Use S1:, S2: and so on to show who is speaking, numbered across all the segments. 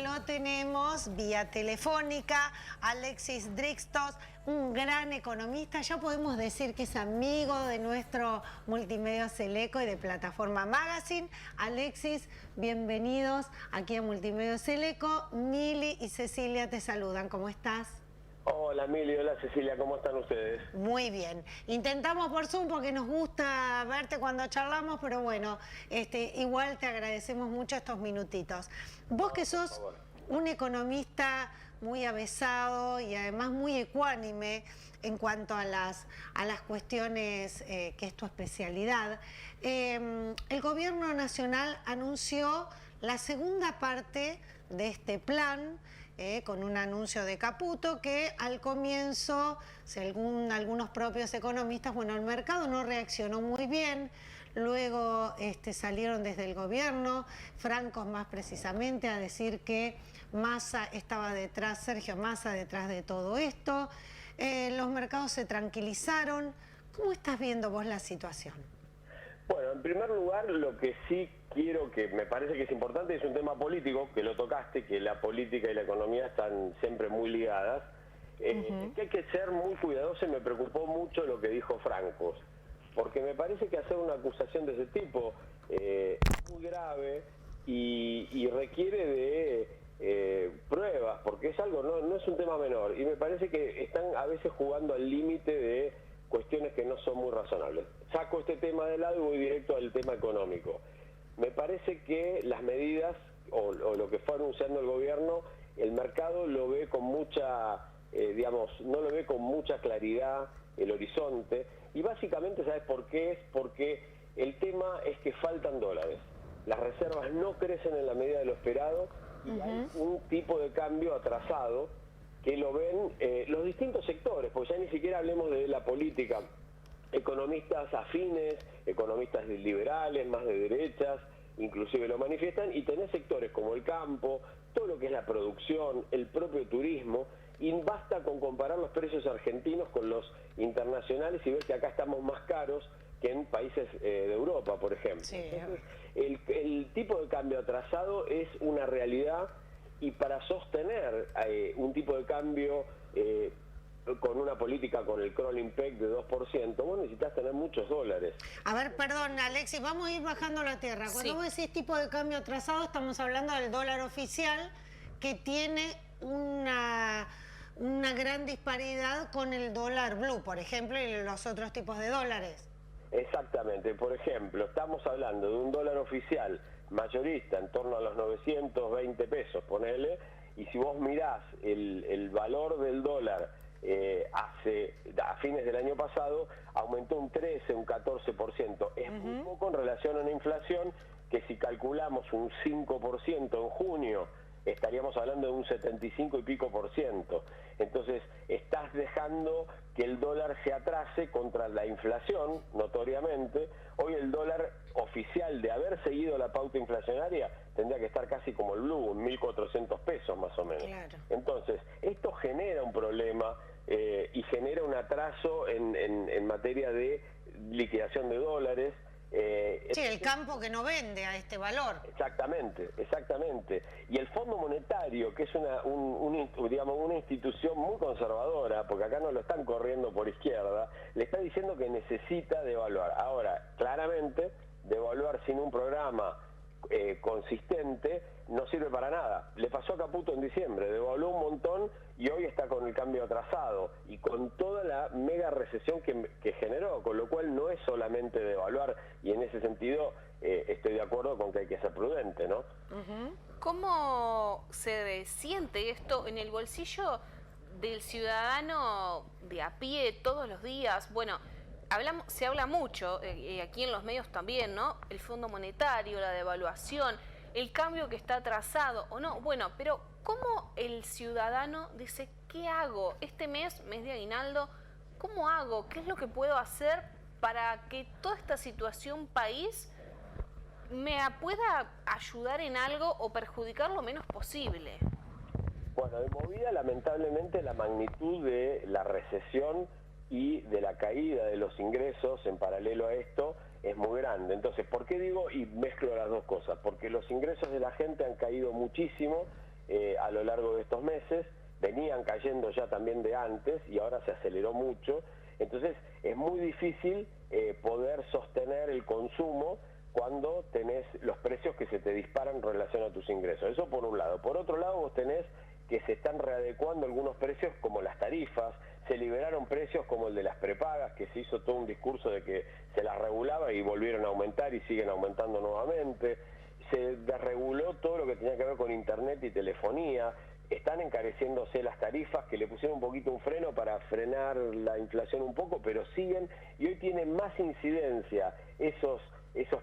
S1: Lo tenemos vía telefónica, Alexis Drixtos, un gran economista. Ya podemos decir que es amigo de nuestro Multimedios Eleco y de Plataforma Magazine. Alexis, bienvenidos aquí a Multimedios Eleco. Mili y Cecilia te saludan. ¿Cómo estás?
S2: Hola Mili, hola Cecilia, ¿cómo están ustedes?
S1: Muy bien. Intentamos por Zoom porque nos gusta verte cuando charlamos, pero bueno, igual te agradecemos mucho estos minutitos. Vos que sos un economista muy avesado y además muy ecuánime en cuanto a las cuestiones que es tu especialidad, el gobierno nacional anunció la segunda parte de este plan, con un anuncio de Caputo que al comienzo, según algunos propios economistas, bueno, el mercado no reaccionó muy bien. Luego salieron desde el gobierno, francos más precisamente, a decir que Massa estaba detrás, Sergio Massa detrás de todo esto. Los mercados se tranquilizaron. ¿Cómo estás viendo vos la situación?
S2: Bueno, en primer lugar, lo que sí quiero, que me parece que es importante, es un tema político, que lo tocaste, que la política y la economía están siempre muy ligadas, que hay que ser muy cuidadoso y me preocupó mucho lo que dijo Francos, porque me parece que hacer una acusación de ese tipo es muy grave y requiere de pruebas, porque es algo, no es un tema menor, y me parece que están a veces jugando al límite de cuestiones que no son muy razonables. Saco este tema de lado y voy directo al tema económico. Me parece que las medidas o lo que fue anunciando el gobierno, el mercado lo ve con mucha, no lo ve con mucha claridad el horizonte, y básicamente, ¿sabes por qué? Es porque el tema es que faltan dólares. Las reservas no crecen en la medida de lo esperado y hay un tipo de cambio atrasado que lo ven los distintos sectores, porque ya ni siquiera hablemos de la política, economistas afines, economistas liberales, más de derechas, inclusive lo manifiestan, y tenés sectores como el campo, todo lo que es la producción, el propio turismo, y basta con comparar los precios argentinos con los internacionales y ver que acá estamos más caros que en países de Europa, por ejemplo. Sí. Entonces, el tipo de cambio atrasado es una realidad. Y para sostener un tipo de cambio con una política con el crawling peg de 2%, vos necesitas tener muchos dólares.
S1: A ver, perdón, Alexis, vamos a ir bajando la tierra. Cuando vos decís tipo de cambio atrasado, estamos hablando del dólar oficial, que tiene una gran disparidad con el dólar blue, por ejemplo, y los otros tipos de dólares.
S2: Exactamente. Por ejemplo, estamos hablando de un dólar oficial mayorista en torno a los 920 pesos, ponele, y si vos mirás el valor del dólar a fines del año pasado, aumentó un 13, un 14%. Es muy poco en relación a una inflación que, si calculamos un 5% en junio, estaríamos hablando de un 75 y pico por ciento. Entonces, estás dejando que el dólar se atrase contra la inflación, notoriamente. Hoy el dólar oficial, de haber seguido la pauta inflacionaria, tendría que estar casi como el blue, en 1.400 pesos más o menos. Claro. Entonces, esto genera un problema y genera un atraso en materia de liquidación de dólares.
S1: Sí, el campo que no vende a este valor.
S2: Exactamente, exactamente. Y el Fondo Monetario, que es una institución muy conservadora, porque acá no lo están corriendo por izquierda, le está diciendo que necesita devaluar. Ahora, claramente, devaluar sin un programa consistente no sirve para nada. Le pasó a Caputo en diciembre, devaluó un montón y hoy está con el cambio atrasado y con toda la mega recesión que generó, con lo cual no es solamente devaluar, y en ese sentido estoy de acuerdo con que hay que ser prudente, ¿no?
S3: ¿Cómo se siente esto en el bolsillo del ciudadano de a pie todos los días? Bueno, se habla mucho, aquí en los medios también, ¿no? El Fondo Monetario, la devaluación, el cambio que está atrasado o no. Bueno, pero ¿cómo el ciudadano dice, qué hago? Este mes de aguinaldo, ¿cómo hago? ¿Qué es lo que puedo hacer para que toda esta situación país me pueda ayudar en algo o perjudicar lo menos posible?
S2: Bueno, de movida, lamentablemente, la magnitud de la recesión y de la caída de los ingresos en paralelo a esto es muy grande. Entonces, ¿por qué digo y mezclo las dos cosas? Porque los ingresos de la gente han caído muchísimo a lo largo de estos meses, venían cayendo ya también de antes y ahora se aceleró mucho. Entonces, es muy difícil poder sostener el consumo cuando tenés los precios que se te disparan en relación a tus ingresos. Eso por un lado. Por otro lado, vos tenés que se están readecuando algunos precios como las tarifas, se liberaron precios como el de las prepagas, que se hizo todo un discurso de que se las regulaba y volvieron a aumentar y siguen aumentando nuevamente. Se desreguló todo lo que tenía que ver con internet y telefonía. Están encareciéndose las tarifas, que le pusieron un poquito un freno para frenar la inflación un poco, pero siguen, y hoy tienen más incidencia esos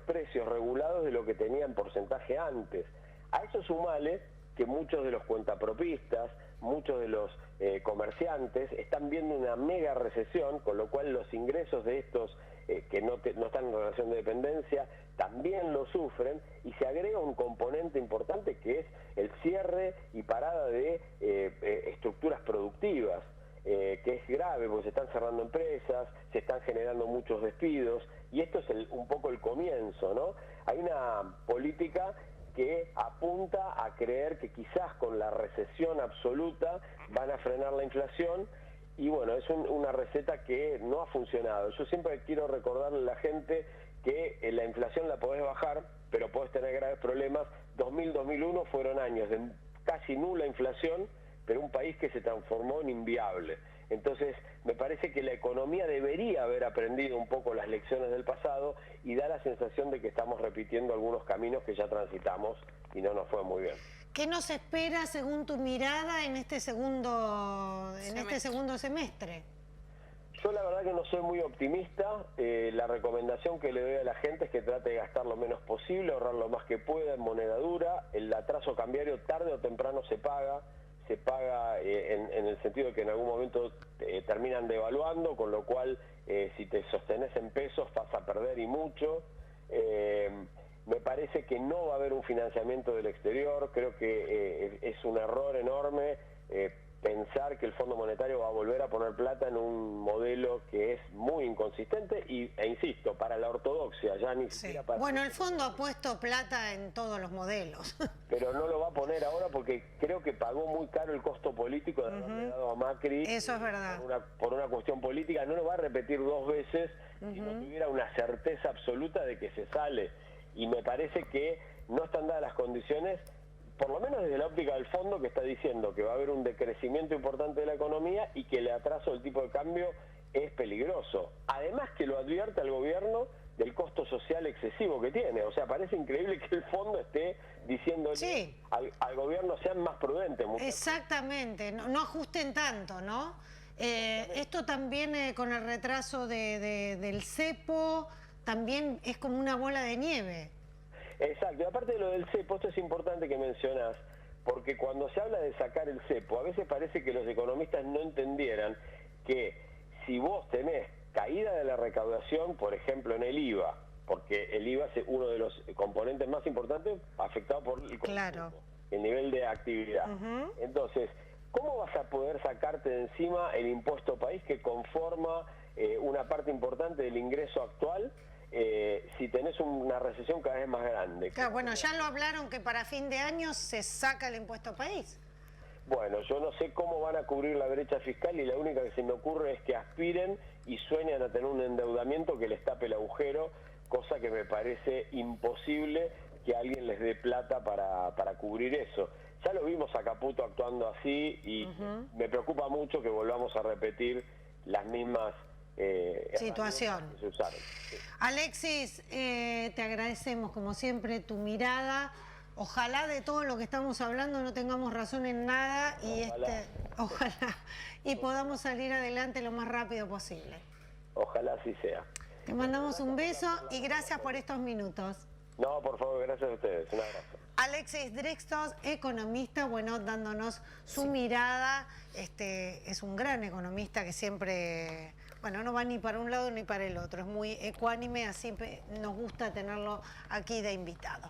S2: precios regulados de lo que tenían porcentaje antes. A eso sumale que muchos de los cuentapropistas, muchos de los comerciantes están viendo una mega recesión, con lo cual los ingresos de estos que no están en relación de dependencia también lo sufren, y se agrega un componente importante que es el cierre y parada de estructuras productivas, que es grave porque se están cerrando empresas, se están generando muchos despidos, y esto es un poco el comienzo, ¿no? Hay una política que apunta a creer que quizás con la recesión absoluta van a frenar la inflación, y bueno, es una receta que no ha funcionado. Yo siempre quiero recordarle a la gente que la inflación la podés bajar, pero podés tener graves problemas. 2000-2001 fueron años de casi nula inflación, pero un país que se transformó en inviable. Entonces, me parece que la economía debería haber aprendido un poco las lecciones del pasado, y da la sensación de que estamos repitiendo algunos caminos que ya transitamos y no nos fue muy bien.
S1: ¿Qué nos espera según tu mirada en este segundo semestre?
S2: Yo la verdad que no soy muy optimista. La recomendación que le doy a la gente es que trate de gastar lo menos posible, ahorrar lo más que pueda en moneda dura. El atraso cambiario tarde o temprano se paga en el sentido de que en algún momento terminan devaluando, con lo cual si te sostenés en pesos vas a perder, y mucho. Me parece que no va a haber un financiamiento del exterior. Creo que es un error enorme pensar que el Fondo Monetario va a volver a poner plata en un modelo que es muy inconsistente e insisto, para la ortodoxia, ya ni siquiera para...
S1: Bueno, el fondo ha puesto plata en todos los modelos.
S2: Pero no lo va a poner ahora porque creo que pagó muy caro el costo político de haberle dado a Macri.
S1: Eso es verdad.
S2: Por una cuestión política. No lo va a repetir dos veces si no tuviera una certeza absoluta de que se sale. Y me parece que no están dadas las condiciones, por lo menos desde la óptica del fondo, que está diciendo que va a haber un decrecimiento importante de la economía y que el atraso del tipo de cambio es peligroso. Además que lo advierte al gobierno del costo social excesivo que tiene. O sea, parece increíble que el fondo esté diciéndole al gobierno sean más prudentes.
S1: Exactamente, no ajusten tanto, ¿no? Esto también con el retraso del cepo, también es como una bola de nieve.
S2: Exacto, y aparte de lo del cepo, esto es importante que mencionás, porque cuando se habla de sacar el cepo, a veces parece que los economistas no entendieran que si vos tenés caída de la recaudación, por ejemplo en el IVA, porque el IVA es uno de los componentes más importantes afectado por el consumo, el nivel de actividad. Entonces, ¿cómo vas a poder sacarte de encima el impuesto país que conforma una parte importante del ingreso actual si tenés una recesión cada vez más grande?
S1: Claro, bueno, ya lo hablaron que para fin de año se saca el impuesto país.
S2: Bueno, yo no sé cómo van a cubrir la brecha fiscal, y la única que se me ocurre es que aspiren y sueñan a tener un endeudamiento que les tape el agujero, cosa que me parece imposible que alguien les dé plata para cubrir eso. Ya lo vimos a Caputo actuando así, y me preocupa mucho que volvamos a repetir las mismas
S1: situación.
S2: Que se usaron. Sí.
S1: Alexis, te agradecemos como siempre tu mirada. Ojalá de todo lo que estamos hablando no tengamos razón en nada, y ojalá y podamos salir adelante lo más rápido posible.
S2: Ojalá así sea.
S1: Te mandamos un beso y gracias por estos minutos.
S2: No, por favor, gracias a ustedes. Un abrazo.
S1: Alexis Drextos, economista, bueno, dándonos su mirada. Es un gran economista que siempre, bueno, no va ni para un lado ni para el otro. Es muy ecuánime, así nos gusta tenerlo aquí de invitado.